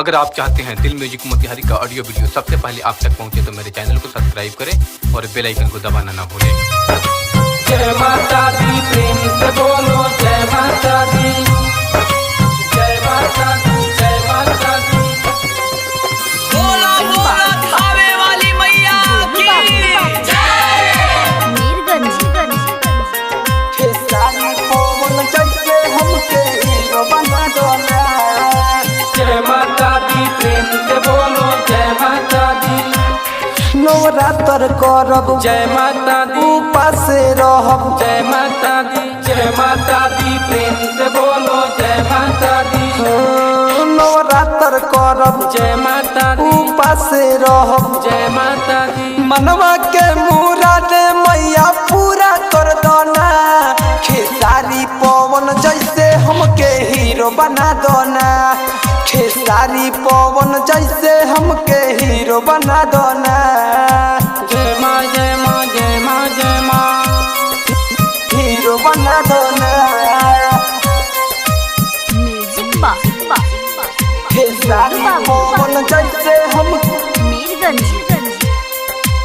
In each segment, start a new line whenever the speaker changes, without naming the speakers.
अगर आप चाहते हैं दिल म्यूजिक मोतिहारी का ऑडियो वीडियो सबसे पहले आप तक पहुंचे तो मेरे चैनल को सब्सक्राइब करें और बेल आइकन को दबाना ना भूलें।
जय माता दी, प्रेम से बोलो जय माता दी, जय माता दी, जय माता दी।
बोला बोला खावे वाली मैया की जय।
मीरगंज
खेसारी पवन जैसे हमके हीरो बना दो ना। जय माता दी, प्रेम से बोलो जय माता दी।
नवरात्र करब
जय माता दी,
उपास रहब
जय माता दी, जय माता दी, प्रेम से बोलो जय माता दी।
नवरात्र करब
जय माता दी,
उपास रहब
जय माता दी।
मनवा के मुराद मैया पूरा कर दो ना। खेसारी पवन जैसे हमके हीरो बना दो ना। खेसारी पवन जैसे हमके हीरो बना दो ना।
जय माँ जय माँ जय माँ जय माँ,
हीरो बना दो ना।
म्यूजिक बा
खेसारी पवन जैसे हम
मीरगंज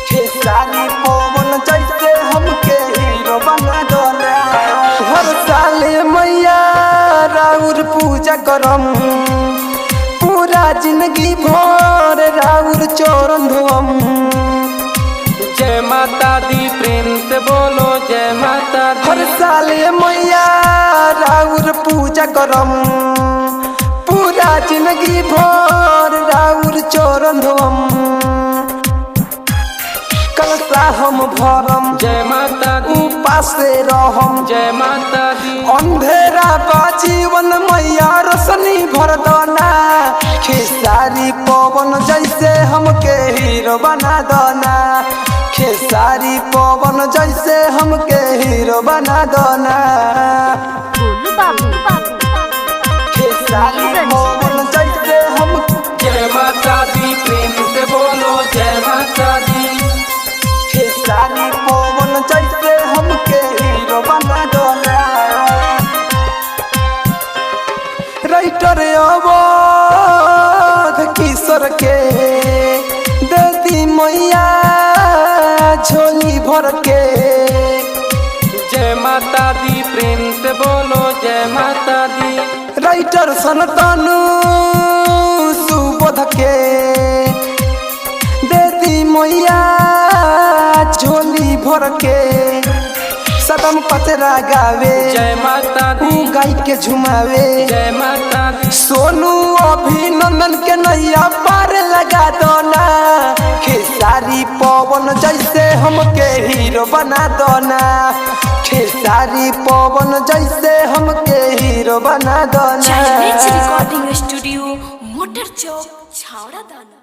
खेसारी पवन जैसे हमके हीरो बना दो ना। हर साल मैया राउर पूजा करम, पूरा जिंदगी भर राउर चरण धोम।
जय माता दी, प्रेम से बोलो जय माता दी।
हर साल मैया राउर पूजा करम, पूरा जिंदगी भर राउर चरण धोम। कलसा हम भरम
जय माता दी,
उपास रहम।
जय माता दी।
अंधेरा बा जीवन मैया रोशनी भर दो ना। खेसारी पवन जैसे हमके हीरो बना दो ना। खेसारी पवन जैसे हमके हीरो बना दो ना।
गोलू बाबू
खेसारी पवन जैसे हम
जय माता दी, प्रेम से बोलो जय माता दी।
खेसारी पवन जैसे हमके हीरो बना दो ना। राइटर अवध किशोर के देती मैया झोली भर के।
जय माता दी, प्रेम से बोलो जय माता दी।
राइटर सनतनु सुबोध के देती मैया झोली भर के। सदम पचरा गावे
जय माता दी,
गाय के झुमावे।
जय माता दी।
सोनू अभिनंदन के नैया पार लगा दो ना। खेसारी पवन जैसे हमके हीरो बना दो ना। खेसारी पवन जैसे हमके हीरो बना दो ना।
रिकॉर्डिंग स्टूडियो मोटर चौक छावड़ा दाना।